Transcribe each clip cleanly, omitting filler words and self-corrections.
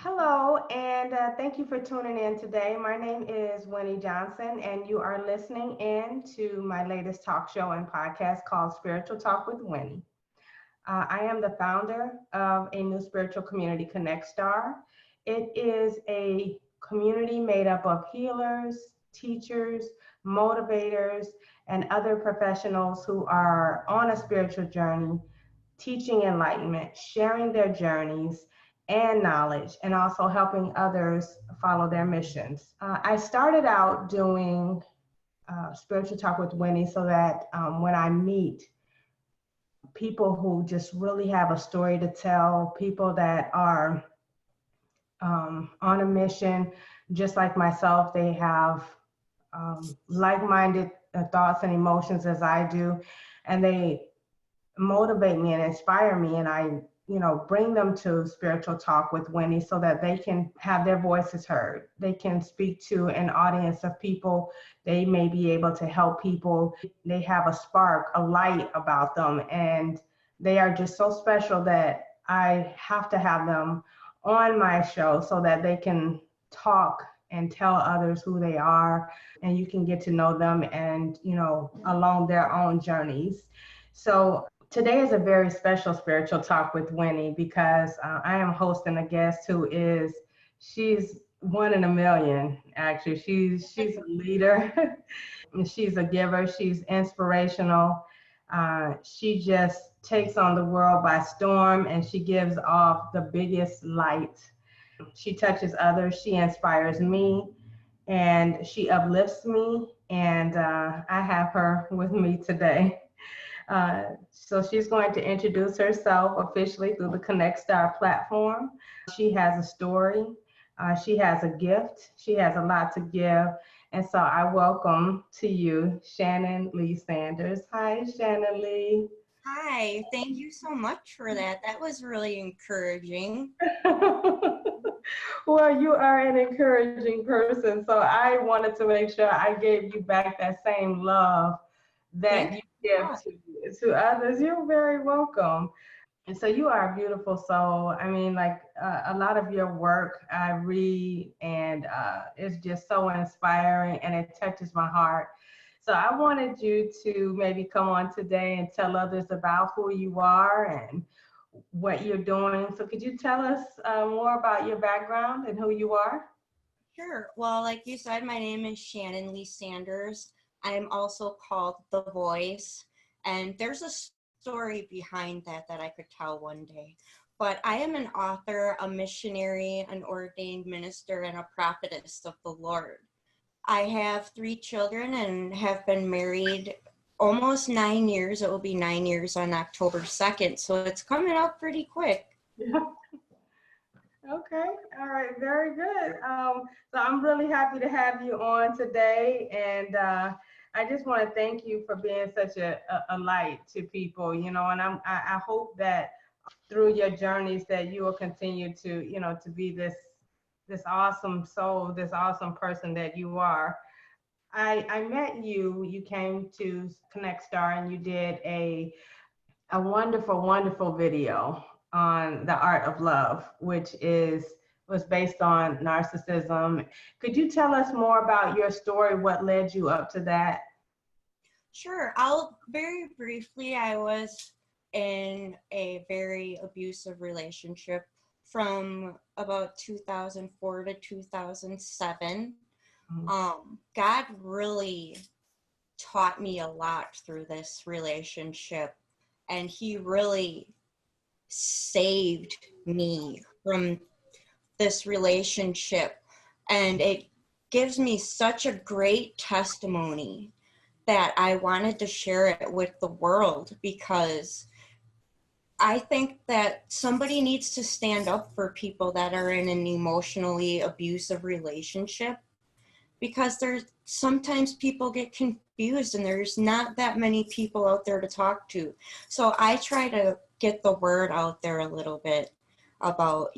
Hello, and thank you for tuning in today. My name is Winnie Johnson, and you are listening in to my latest talk show and podcast called Spiritual Talk with Winnie. I am the founder of a new spiritual community, Connect Star. It is a community made up of healers, teachers, motivators, and other professionals who are on a spiritual journey, teaching enlightenment, sharing their journeys and knowledge, and also helping others follow their missions. I started out doing spiritual talk with Winnie so that when I meet people who just really have a story to tell, people that are on a mission, just like myself, they have like-minded thoughts and emotions as I do, and they motivate me and inspire me, and I bring them to spiritual talk with Winnie so that they can have their voices heard. They can speak to an audience of people. They may be able to help people. They have a spark, a light about them, and they are just so special that I have to have them on my show so that they can talk and tell others who they are, and you can get to know them and along their own journeys. So today is a very special spiritual talk with Winnie because I am hosting a guest she's one in a million, actually. She's a leader, and she's a giver, she's inspirational. She just takes on the world by storm, and she gives off the biggest light. She touches others, she inspires me, and she uplifts me, and I have her with me today. So she's going to introduce herself officially through the Connect Star platform. She has a story. She has a gift. She has a lot to give. And so I welcome to you, Shannon Lee Sanders. Hi, Shannon Lee. Hi, thank you so much for that. That was really encouraging. Well, you are an encouraging person. So I wanted to make sure I gave you back that same love that Thank you you. give to others. You're very welcome. And so you are a beautiful soul. I mean, like a lot of your work I read, and it's just so inspiring and it touches my heart. So I wanted you to maybe come on today and tell others about who you are and what you're doing. So could you tell us more about your background and who you are? Sure. Well, like you said, my name is Shannon Lee Sanders. I'm also called The Voice, and there's a story behind that I could tell one day. But I am an author, a missionary, an ordained minister, and a prophetess of the Lord. I have 3 children and have been married almost 9 years. It will be 9 years on October 2nd, so it's coming up pretty quick. Okay, all right, very good. So I'm really happy to have you on today, and I just want to thank you for being such a light to people, and I hope that through your journeys that you will continue to, to be this awesome soul, this awesome person that you are. I met you. You came to Connect Star, and you did a wonderful, wonderful video on the art of love, which was based on narcissism. Could you tell us more about your story? What led you up to that? Sure. I'll very briefly, I was in a very abusive relationship from about 2004 to 2007. God really taught me a lot through this relationship, and he really saved me from this relationship, and it gives me such a great testimony that I wanted to share it with the world, because I think that somebody needs to stand up for people that are in an emotionally abusive relationship, because there's sometimes people get confused and there's not that many people out there to talk to. So I try to get the word out there a little bit about,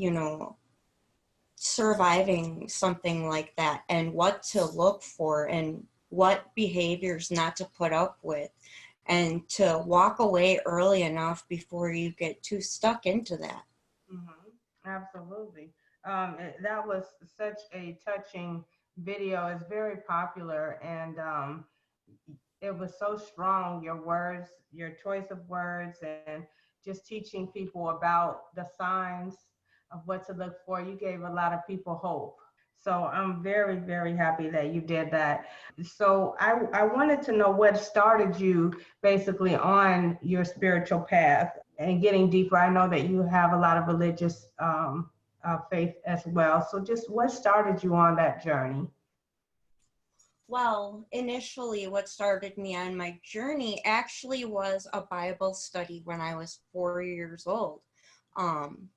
surviving something like that and what to look for and what behaviors not to put up with, and to walk away early enough before you get too stuck into that. Mm-hmm. Absolutely. That was such a touching video. It's very popular, and it was so strong. Your words, your choice of words, and just teaching people about the signs of what to look for. You gave a lot of people hope. So I'm very, very happy that you did that. So I wanted to know what started you basically on your spiritual path and getting deeper. I know that you have a lot of religious faith as well. So just what started you on that journey? Well, initially, what started me on my journey actually was a Bible study when I was 4 years old. Um,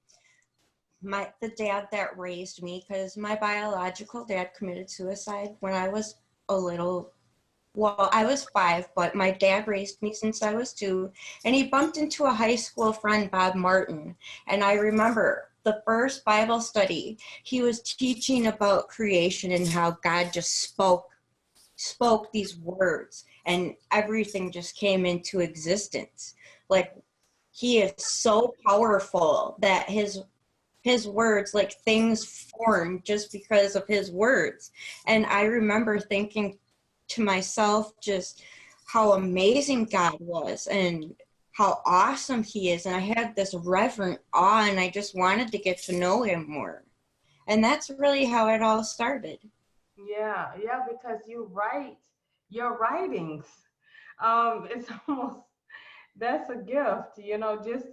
the dad that raised me, because my biological dad committed suicide when I was a little, well, I was 5, but my dad raised me since I was 2, and he bumped into a high school friend, Bob Martin. And I remember the first Bible study, he was teaching about creation and how God just spoke these words and everything just came into existence. Like, he is so powerful that his words, like, things form just because of his words. And I remember thinking to myself just how amazing God was and how awesome he is. And I had this reverent awe, and I just wanted to get to know him more. And that's really how it all started. Yeah, yeah, because you write your writings. It's almost that's a gift, just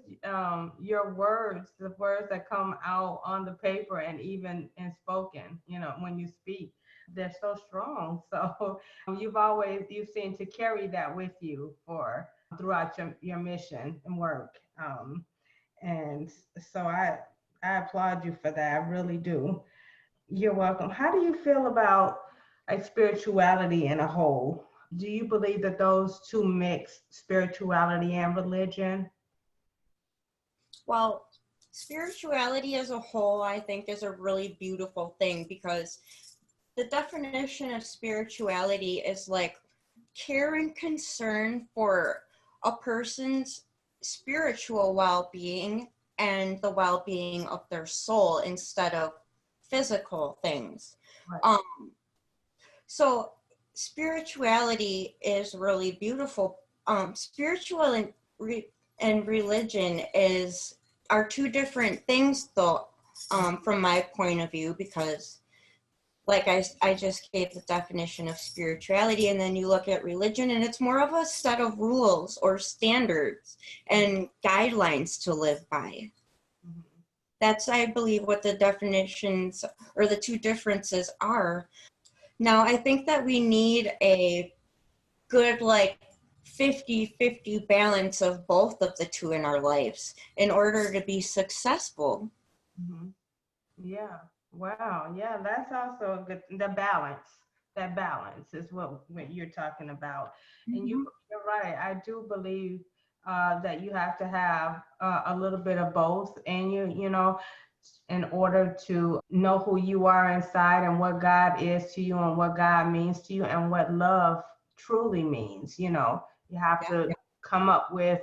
your words, the words that come out on the paper and even in spoken, when you speak, they're so strong. So you seem to carry that with you for throughout your mission and work. And so I applaud you for that. I really do. You're welcome. How do you feel about like spirituality in a whole? Do you believe that those two mix, spirituality and religion? Well, spirituality as a whole, I think, is a really beautiful thing, because the definition of spirituality is like care and concern for a person's spiritual well-being and the well-being of their soul instead of physical things. Right. So spirituality is really beautiful. Spiritual and religion are two different things, though, from my point of view, because like I just gave the definition of spirituality, and then you look at religion and it's more of a set of rules or standards and guidelines to live by. Mm-hmm. That's, I believe, what the definitions or the two differences are. Now, I think that we need a good, like, 50-50 balance of both of the two in our lives in order to be successful. Mm-hmm. Yeah. Wow. Yeah, that's also a good. The balance. That balance is what you're talking about. And Mm-hmm. you're right. I do believe that you have to have a little bit of both in you. In order to know who you are inside and what God is to you and what God means to you and what love truly means. You have Yeah. to come up with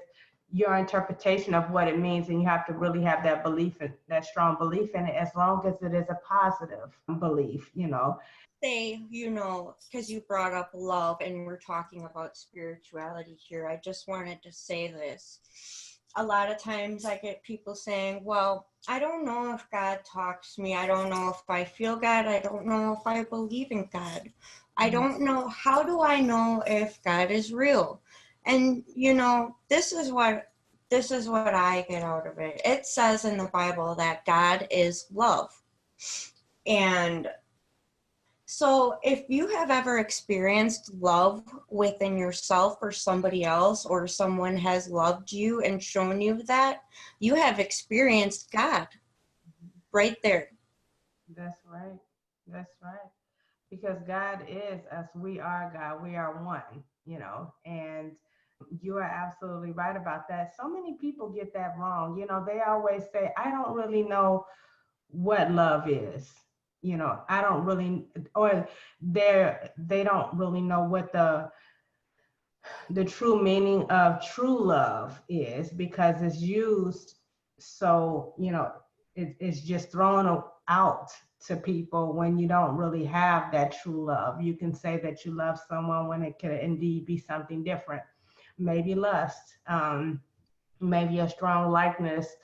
your interpretation of what it means, and you have to really have that belief in that strong belief in it, as long as it is a positive belief. Say, because you brought up love and we're talking about spirituality here, I just wanted to say this. A lot of times I get people saying, well, I don't know if God talks to me. I don't know if I feel God. I don't know if I believe in God. I don't know. How do I know if God is real? And, this is what I get out of it. It says in the Bible that God is love. And so if you have ever experienced love within yourself or somebody else, or someone has loved you and shown you that, you have experienced God right there. That's right. That's right. Because God is us. We are God. We are one. And you are absolutely right about that. So many people get that wrong. They always say, I don't really know what love is. I don't really, or they don't really know what the true meaning of true love is, because it's used so, it's just thrown out to people when you don't really have that true love. You can say that you love someone when it could indeed be something different. Maybe lust, maybe a strong likeness,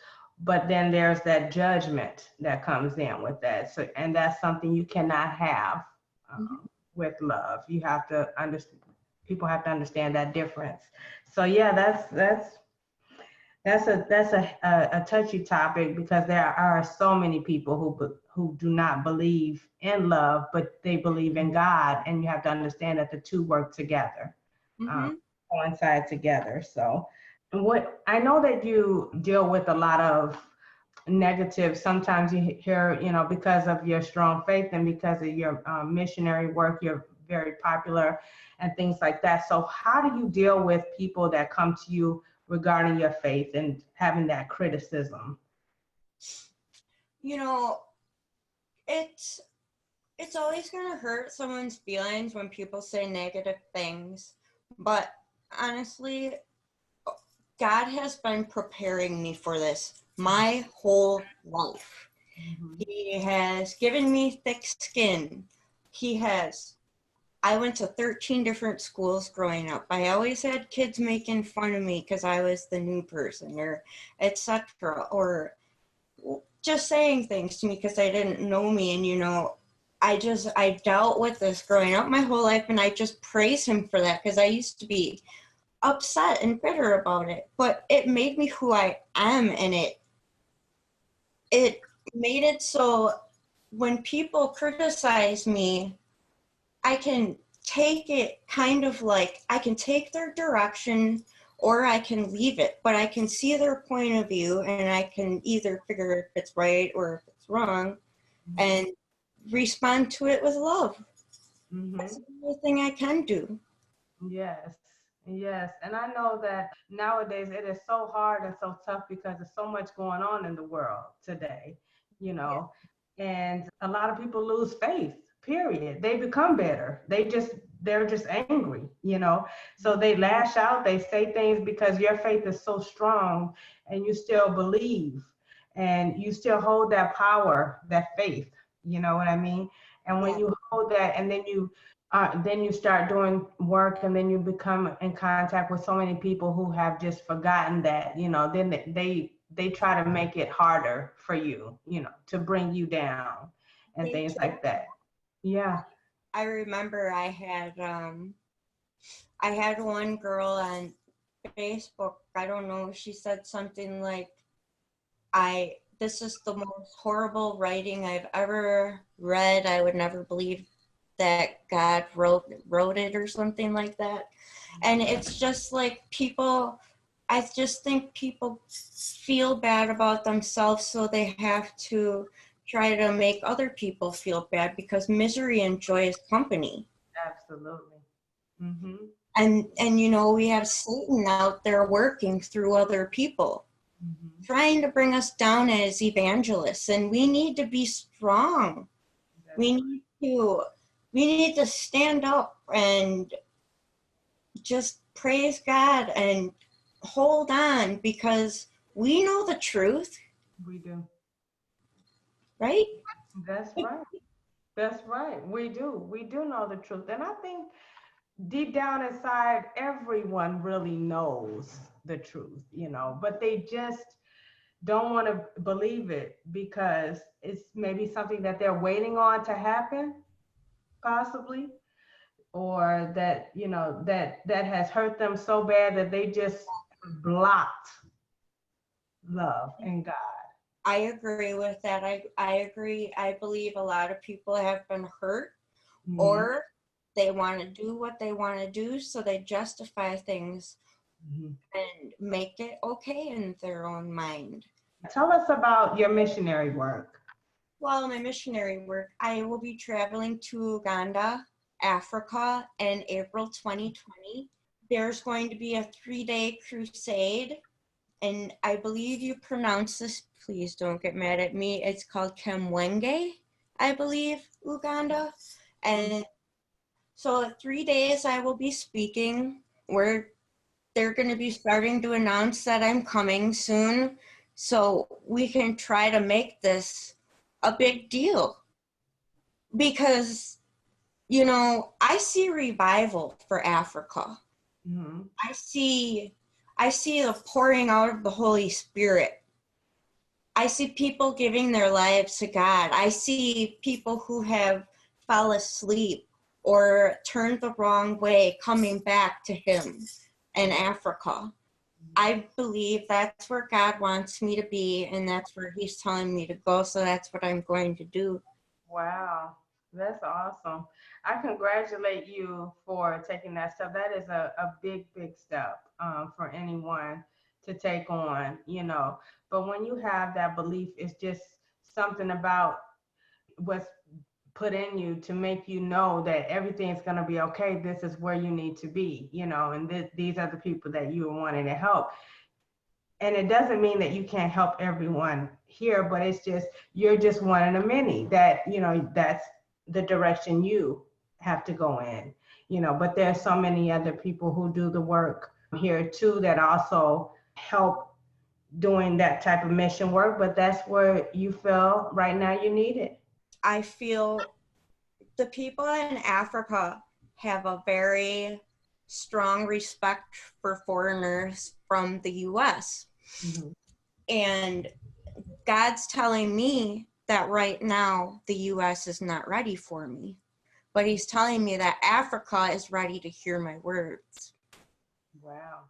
but then there's that judgment that comes in with that. So, and that's something you cannot have with love. You have to understand. People have to understand that difference. So yeah, that's a touchy topic, because there are so many people who do not believe in love, but they believe in God, and you have to understand that the two work together, coincide together. So, what I know that you deal with a lot of negative. Sometimes you hear, because of your strong faith and because of your missionary work, you're very popular and things like that. So how do you deal with people that come to you regarding your faith and having that criticism? You know, it's always going to hurt someone's feelings when people say negative things, but honestly, God has been preparing me for this my whole life. He has given me thick skin. I went to 13 different schools growing up. I always had kids making fun of me because I was the new person, or etc., or just saying things to me because they didn't know me. And I dealt with this growing up my whole life, and I just praise him for that, because I used to be upset and bitter about it, but it made me who I am, and it made it so when people criticize me, I can take it kind of like I can take their direction or I can leave it, but I can see their point of view, and I can either figure if it's right or if it's wrong, and respond to it with love. That's the only thing I can do. Yes, yes. And I know that nowadays it is so hard and so tough because there's so much going on in the world today, and a lot of people lose faith, period. They become bitter. They're just angry. So they lash out, they say things because your faith is so strong and you still believe and you still hold that power, that faith, you know what I mean? And when you hold that, and then you start doing work, and then you become in contact with so many people who have just forgotten that, then they try to make it harder for you, to bring you down and things like that. Yeah. I remember I had one girl on Facebook, I don't know, she said something like, this is the most horrible writing I've ever read. I would never believe that God wrote it, or something like that. And it's just like I just think people feel bad about themselves, so they have to try to make other people feel bad, because misery enjoys company. Absolutely. Mm-hmm. And we have Satan out there working through other people, trying to bring us down as evangelists, and we need to be strong. We need to stand up and just praise God and hold on, because we know the truth. We do. Right? That's right. That's right. We do. We do know the truth. And I think deep down inside, everyone really knows the truth, but they just don't want to believe it because it's maybe something that they're waiting on to happen, possibly, or that, that has hurt them so bad that they just blocked love and God. I agree with that. I agree. I believe a lot of people have been hurt, or they want to do what they want to do, so they justify things and make it okay in their own mind. Tell us about your missionary work. Well, my missionary work, I will be traveling to Uganda, Africa in April 2020. There's going to be a 3-day crusade, and I believe you pronounce this, please don't get mad at me, it's called Kemwenge, I believe, Uganda. And so 3 days I will be speaking, where they're going to be starting to announce that I'm coming soon, so we can try to make this a big deal because, I see revival for Africa. Mm-hmm. I see the pouring out of the Holy Spirit. I see people giving their lives to God. I see people who have fell asleep or turned the wrong way coming back to Him in Africa. I believe that's where God wants me to be, and that's where He's telling me to go, so that's what I'm going to do. Wow, that's awesome. I congratulate you for taking that step. That is a big, big step for anyone to take on, But when you have that belief, it's just something about what's put in you to make you know that everything's going to be okay. This is where you need to be, and these are the people that you are wanting to help. And it doesn't mean that you can't help everyone here, but it's just, you're just one of the many that, that's the direction you have to go in, but there's so many other people who do the work here too that also help doing that type of mission work, but that's where you feel right now you need it. I feel the people in Africa have a very strong respect for foreigners from the US. Mm-hmm. And God's telling me that right now the US is not ready for me. But He's telling me that Africa is ready to hear my words. Wow.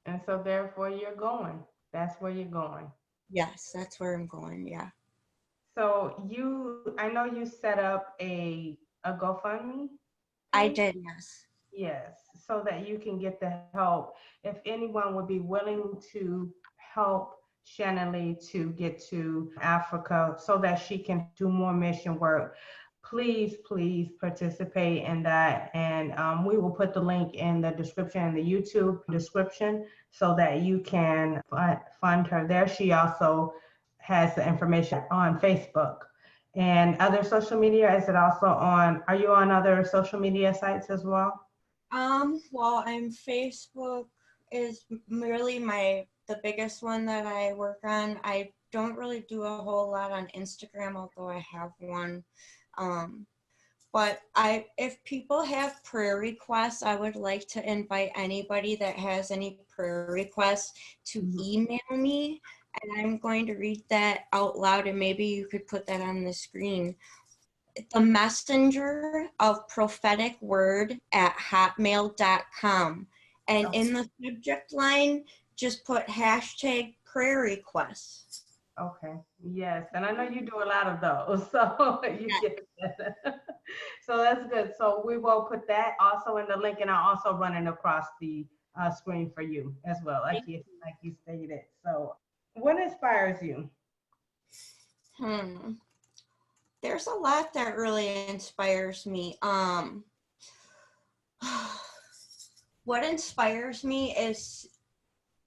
And so therefore you're going. That's where you're going. Yes, that's where I'm going, yeah. So I know you set up a GoFundMe I page? did, yes. Yes, so that you can get the help. If anyone would be willing to help Shannon Lee to get to Africa so that she can do more mission work, please, please participate in that. And we will put the link in the description, in the YouTube description, so that you can fund her there. She also has the information on Facebook and other social media. Is it also are you on other social media sites as well? Well, Facebook is really the biggest one that I work on. I don't really do a whole lot on Instagram, although I have one. But if people have prayer requests, I would like to invite anybody that has any prayer requests to email me, and I'm going to read that out loud, and maybe you could put that on the screen. The messenger of prophetic word at hotmail.com. And in the subject line, just put hashtag prayer requests. Okay. Yes. And I know you do a lot of those. So you get that. So that's good. So we will put that also in the link, and I'll also run it across the screen for you as well, like you stated. So what inspires you? There's a lot that really inspires me. What inspires me is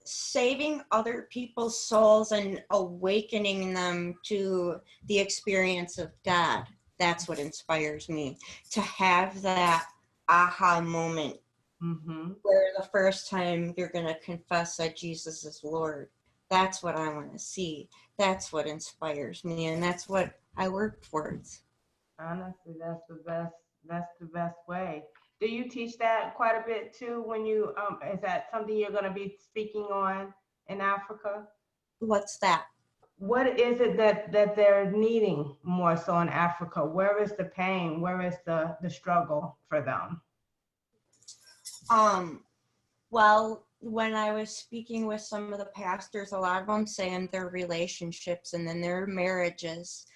saving other people's souls and awakening them to the experience of God. That's what inspires me, to have that aha moment where the first time you're going to confess that Jesus is Lord. That's what I want to see. That's what inspires me, and that's what I work towards. Honestly, that's the best. That's the best way. Do you teach that quite a bit too? When you is that something you're going to be speaking on in Africa? What's that? What is it that they're needing more so in Africa? Where is the pain? Where is the struggle for them? Well, when I was speaking with some of the pastors, a lot of them saying their relationships and then their marriages.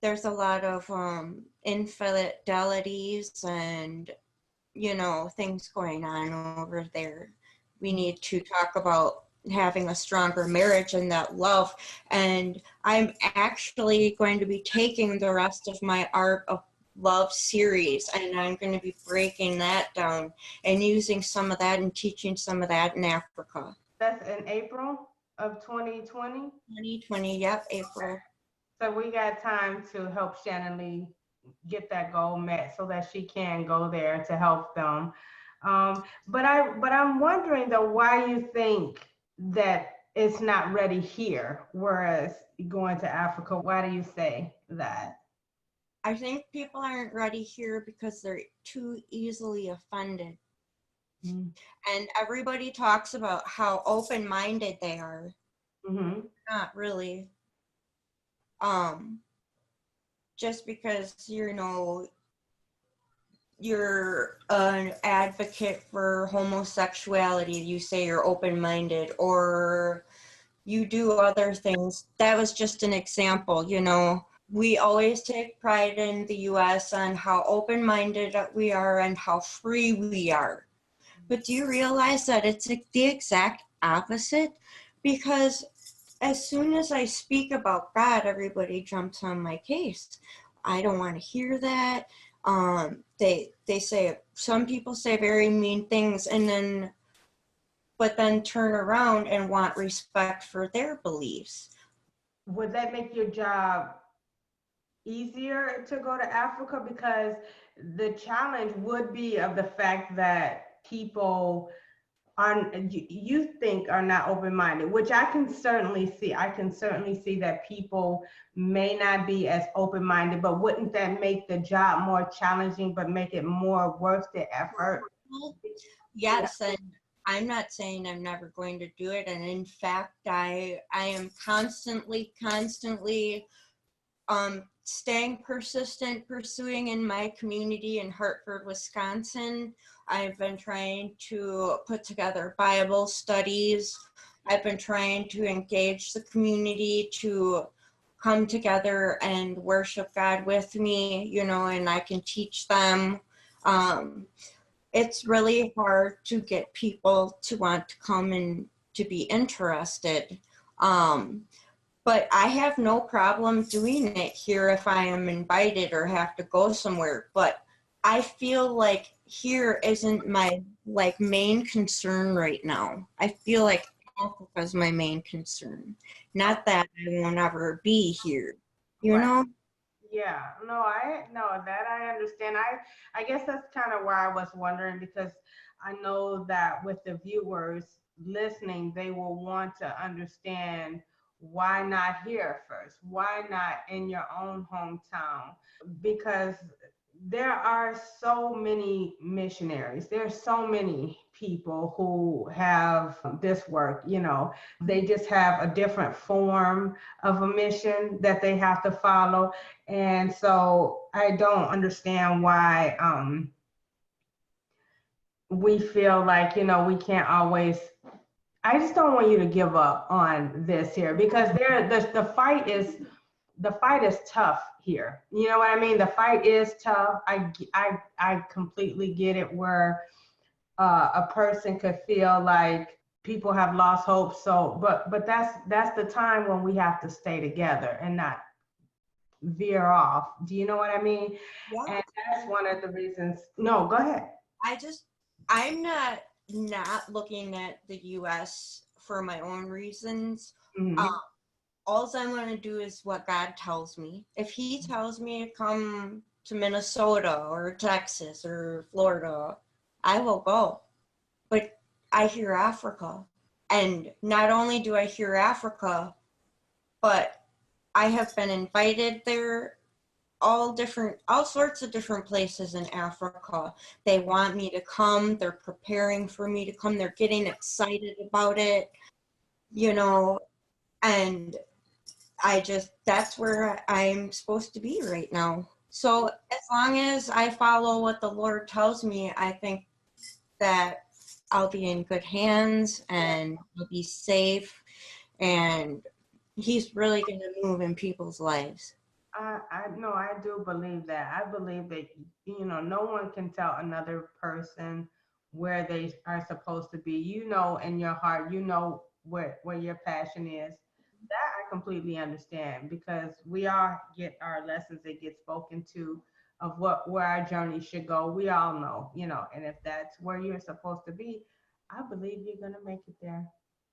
There's a lot of infidelities and, things going on over there. We need to talk about having a stronger marriage and that love. And I'm actually going to be taking the rest of my Art of Love series, and I'm going to be breaking that down and using some of that and teaching some of that in Africa. That's in April of 2020? 2020, yep, April. So we got time to help Shannon Lee get that goal met so that she can go there to help them. But I'm wondering though, why you think that it's not ready here, whereas going to Africa, why do you say that? I think people aren't ready here because they're too easily offended. Mm-hmm. And everybody talks about how open-minded they are. Mm-hmm. Not really. Um, just because, you're an advocate for homosexuality, you say you're open-minded, or you do other things. That was just an example, We always take pride in the US on how open-minded we are and how free we are. But do you realize that it's the exact opposite? Because as soon as I speak about God, everybody jumps on my case. I don't want to hear that. They say, some people say very mean things, but then turn around and want respect for their beliefs. Would that make your job easier to go to Africa? Because the challenge would be of the fact that people are, you think, are not open-minded, which I can certainly see. I can certainly see that people may not be as open-minded, but wouldn't that make the job more challenging, but make it more worth the effort? Yes, and I'm not saying I'm never going to do it. And in fact, I am constantly staying persistent, pursuing in my community in Hartford, Wisconsin. I've been trying to put together Bible studies. I've been trying to engage the community to come together and worship God with me, and I can teach them. It's really hard to get people to want to come and to be interested. But I have no problem doing it here if I am invited or have to go somewhere. But I feel like here isn't my main concern right now. I feel like Africa is my main concern. Not that I won't ever be here, Right. Yeah, no, that I understand. I guess that's kind of why I was wondering, because I know that with the viewers listening, they will want to understand, why not here first? Why not in your own hometown? Because there are so many missionaries. There's so many people who have this work, they just have a different form of a mission that they have to follow. And so I don't understand why we feel like, we can't always. I just don't want you to give up on this here, because the fight is tough here. You know what I mean? The fight is tough. I completely get it, where a person could feel like people have lost hope. So, but that's the time when we have to stay together and not veer off. Do you know what I mean? Yeah. And that's one of the reasons. No, go ahead. I'm not looking at the US for my own reasons. Mm-hmm. All I'm going to do is what God tells me. If He tells me to come to Minnesota or Texas or Florida, I will go. But I hear Africa. And not only do I hear Africa, but I have been invited there, all sorts of different places in Africa. They want me to come. They're preparing for me to come. They're getting excited about it, and that's where I'm supposed to be right now. So as long as I follow what the Lord tells me, I think that I'll be in good hands and I'll be safe, and He's really going to move in people's lives. I know, I do believe that. I believe that, no one can tell another person where they are supposed to be. In your heart, where your passion is. That I completely understand, because we all get our lessons that get spoken to of where our journey should go. We all know, and if that's where you're supposed to be, I believe you're gonna make it there.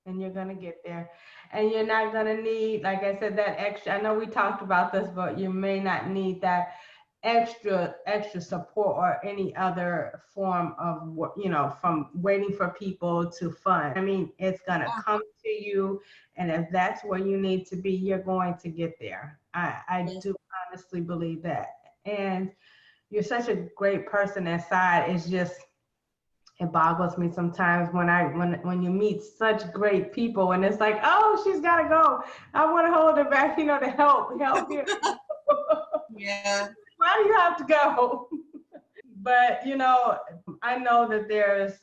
And you're gonna get there. And you're not gonna need, like I said, that extra. I know we talked about this, but you may not need that extra support or any other form of from waiting for people to fund. I mean, it's gonna come to you, and if that's where you need to be, you're going to get there. I do honestly believe that. And you're such a great person inside. It's just, it boggles me sometimes when you meet such great people and it's like, oh, she's gotta go. I want to hold her back, to help you. Yeah. Why do you have to go? But I know that there's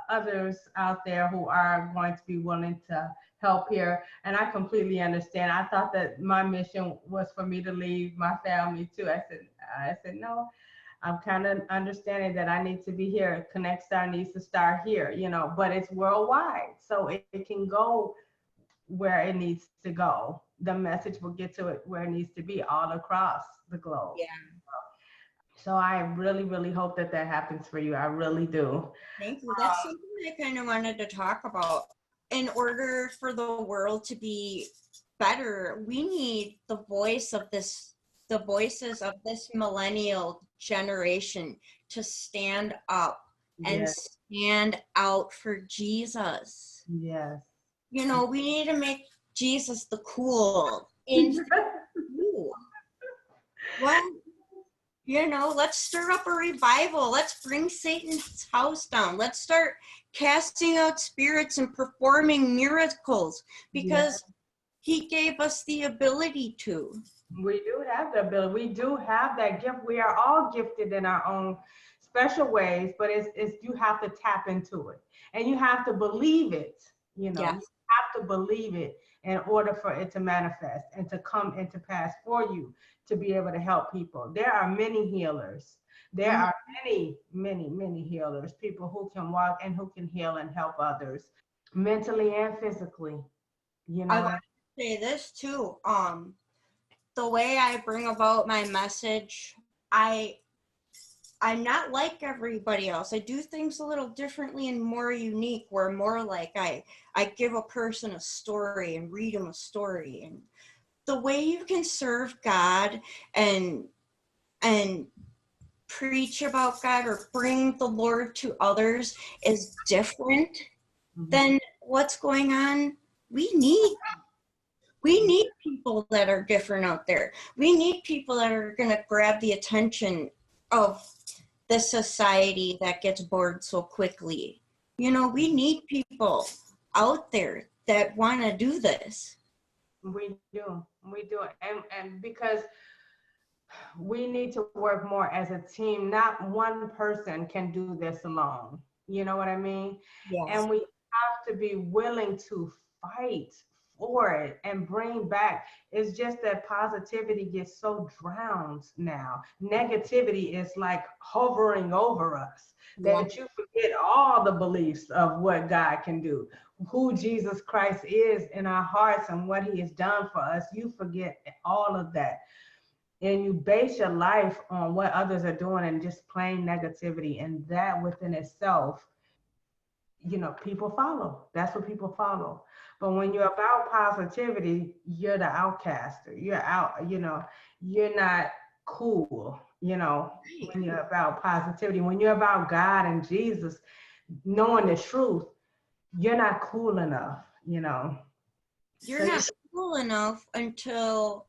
others out there who are going to be willing to help here, and I completely understand. I thought that my mission was for me to leave my family too. I said no. I'm kind of understanding that I need to be here. Connect Star needs to start here, but it's worldwide, so it can go where it needs to go. The message will get to it where it needs to be all across the globe. Yeah. So I really, really hope that happens for you. I really do. Thank you. That's something I kind of wanted to talk about. In order for the world to be better, we need the voices of this millennial generation to stand up and stand out for Jesus. Yes. We need to make Jesus the cool. In well, let's stir up a revival. Let's bring Satan's house down. Let's start casting out spirits and performing miracles because he gave us the ability to. We do have the ability. We do have that gift. We are all gifted in our own special ways, but it's you have to tap into it and you have to believe it. You have to believe it in order for it to manifest and to come into pass for you to be able to help people. There are many healers. There are many, many, many healers, people who can walk and who can heal and help others mentally and physically. I want to say this too. The way I bring about my message, I'm not like everybody else. I do things a little differently and more unique, where more like I give a person a story and read them a story. And the way you can serve God and preach about God or bring the Lord to others is different than what's going on. We need people that are different out there. We need people that are going to grab the attention of the society that gets bored so quickly. We need people out there that want to do this. We do. And because we need to work more as a team. Not one person can do this alone. You know what I mean? Yes. And we have to be willing to fight for it and bring back. It's just that positivity gets so drowned now. Negativity is like hovering over us, that you forget all the beliefs of what God can do, who Jesus Christ is in our hearts and what he has done for us. You forget all of that. And you base your life on what others are doing and just plain negativity. And that within itself, people follow. That's what people follow. But when you're about positivity, you're the outcaster. You're out, you're not cool, when you're about positivity. When you're about God and Jesus, knowing the truth, you're not cool enough, You're not cool enough until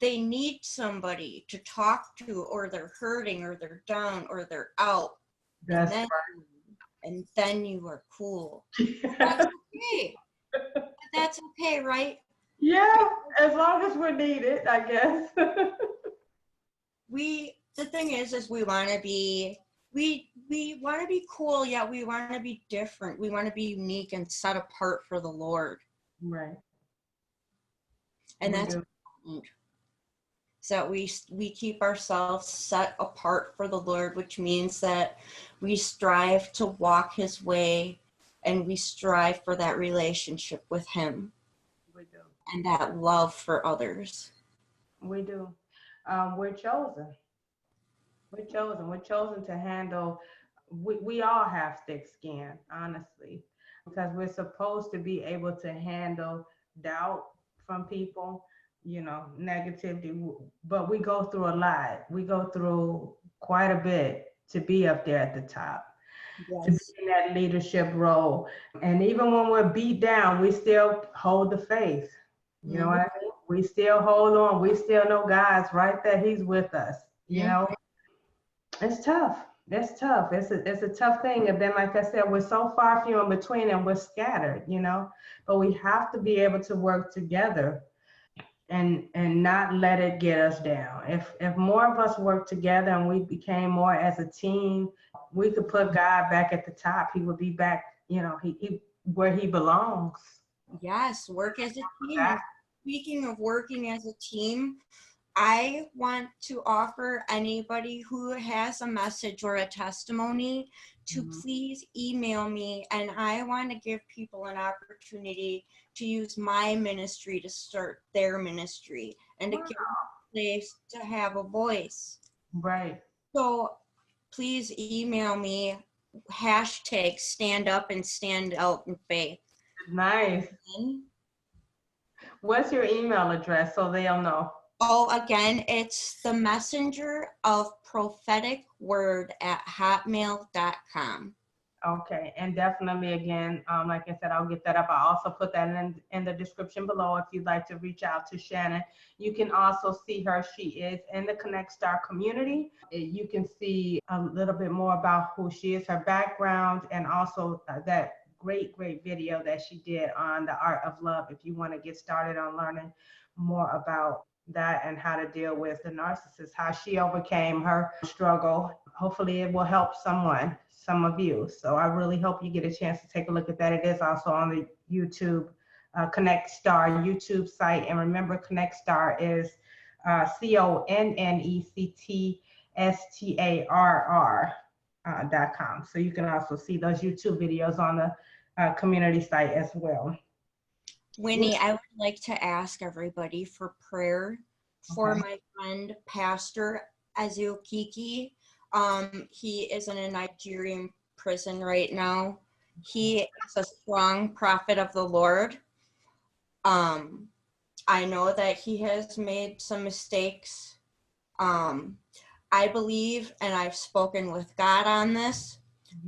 they need somebody to talk to, or they're hurting, or they're down, or they're out. That's right. And then you are cool. That's okay. That's okay, right? Yeah, as long as we're needed, I guess. The thing is we want to be, we want to be cool, yet we want to be different. We want to be unique and set apart for the Lord. Right. And that's important. So we keep ourselves set apart for the Lord, which means that we strive to walk his way and we strive for that relationship with him. We do. And that love for others. We do. We're chosen. We're chosen to handle, we all have thick skin, honestly, because we're supposed to be able to handle doubt from people. negativity, but we go through a lot. We go through quite a bit to be up there at the top, to be Yes. in that leadership role. And even when we're beat down, we still hold the faith. You know what Mhm. I mean? We still hold on. We still know God's right there. He's with us. It's tough. It's tough. It's a tough thing. And then, like I said, we're so far few in between and we're scattered. But we have to be able to work together and not let it get us down. If more of us work together and we became more as a team, we could put God back at the top. He would be back, he where he belongs. Yes, work as a team. And speaking of working as a team, I want to offer anybody who has a message or a testimony to please email me, and I want to give people an opportunity to use my ministry to start their ministry and to give a place to have a voice. Right. So please email me hashtag stand up and stand out in faith. Nice. What's your email address so they'll know? Oh, again, it's the messenger of prophetic word at hotmail.com. Okay, and definitely again, like I said, I'll get that up. I'll also put that in the description below if you'd like to reach out to Shannon. You can also see her. She is in the Connect Star community. You can see a little bit more about who she is, her background, and also that great video that she did on the art of love. If you want to get started on learning more about that and how to deal with the narcissist, how she overcame her struggle. Hopefully it will help some of you. So I really hope you get a chance to take a look at that. It is also on the YouTube Connect Star YouTube site. And remember, Connect Star is ConnectStarr.com. So you can also see those YouTube videos on the community site as well. Winnie, I would like to ask everybody for prayer for my friend, Pastor Azuokiki. He is in a Nigerian prison right now. He is a strong prophet of the Lord. I know that he has made some mistakes. I believe, and I've spoken with God on this,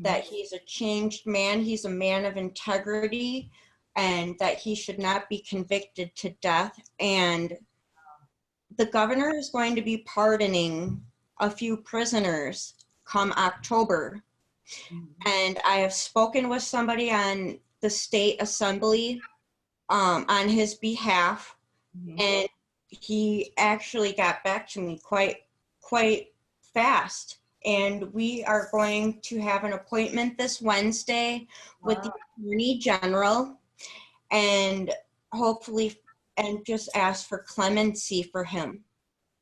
that he's a changed man. He's a man of integrity, and that he should not be convicted to death. And the governor is going to be pardoning a few prisoners come October. And I have spoken with somebody on the state assembly on his behalf, and he actually got back to me quite fast. And we are going to have an appointment this Wednesday with the Attorney General, and hopefully, and just ask for clemency for him.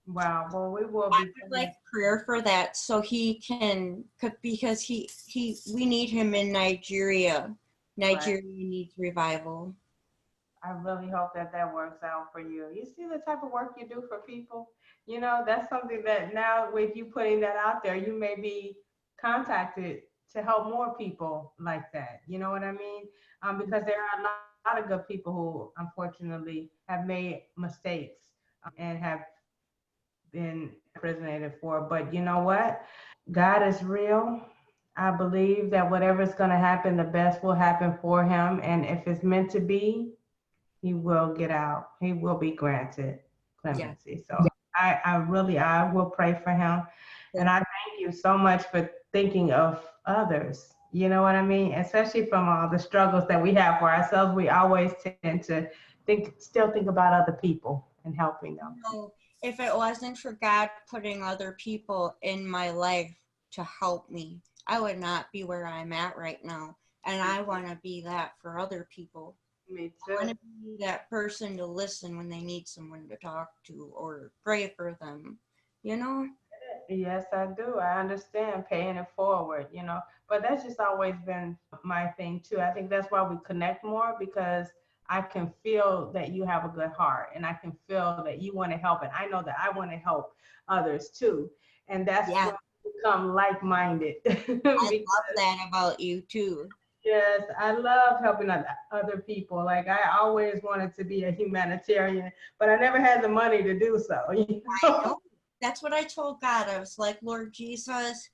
Wow. Well, we will I be would like prayer for that, so he can, because we need him in Nigeria. Nigeria needs revival. I really hope that works out for you. You see the type of work you do for people? That's something that now with you putting that out there, you may be contacted to help more people like that. You know what I mean? Because there are a lot of good people who unfortunately have made mistakes and have been imprisoned for. But you know what? God is real. I believe that whatever is going to happen, the best will happen for him. And if it's meant to be, he will get out. He will be granted clemency. So I will pray for him. And I thank you so much for thinking of others. You know what I mean? Especially from all the struggles that we have for ourselves, we always tend to still think about other people and helping them. No, if it wasn't for God putting other people in my life to help me, I would not be where I'm at right now. And I want to be that for other people. Me too. I want to be that person to listen when they need someone to talk to or pray for them, Yes, I do. I understand paying it forward, but that's just always been my thing too. I think that's why we connect more, because I can feel that you have a good heart and I can feel that you want to help. And I know that I want to help others too. And that's when we become like-minded. I love that about you too. Yes, I love helping other people. Like I always wanted to be a humanitarian, but I never had the money to do so. You I know? know. That's what I told God. I was like, Lord Jesus,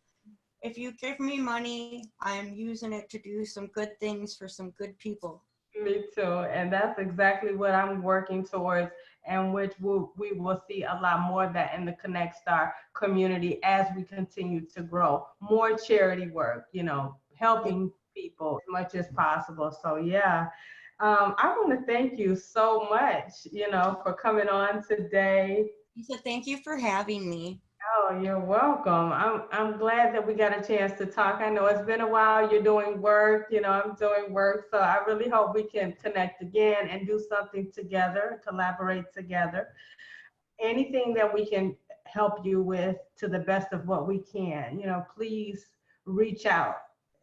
if you give me money, I'm using it to do some good things for some good people. Me too. And that's exactly what I'm working towards, and which we will see a lot more of that in the Connect Star community as we continue to grow. More charity work, helping people as much as possible. So, yeah. I want to thank you so much, for coming on today. He said, thank you for having me. Oh, you're welcome. I'm glad that we got a chance to talk. I know it's been a while. You're doing work, I'm doing work. So I really hope we can connect again and do something together, collaborate together. Anything that we can help you with to the best of what we can, please reach out.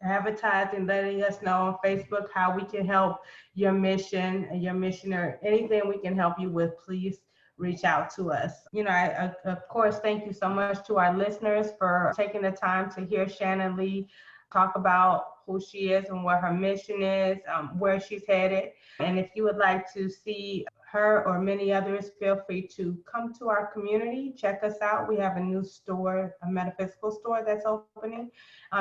Advertising, letting us know on Facebook how we can help your mission, your missionary, anything we can help you with, please reach out to us. I of course, thank you so much to our listeners for taking the time to hear Shannon Lee talk about who she is and what her mission is, where she's headed. And if you would like to see her or many others, feel free to come to our community, check us out. We have a new store, a metaphysical store that's opening.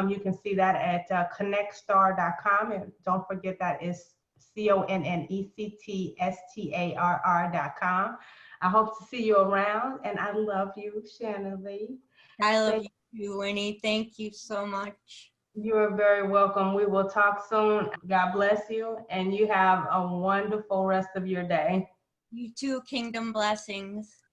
You can see that at connectstar.com. And don't forget that is CONNECTSTARR.com. I hope to see you around, and I love you, Shannon Lee. I love you, Winnie. Thank you so much. You are very welcome. We will talk soon. God bless you, and you have a wonderful rest of your day. You too, kingdom blessings.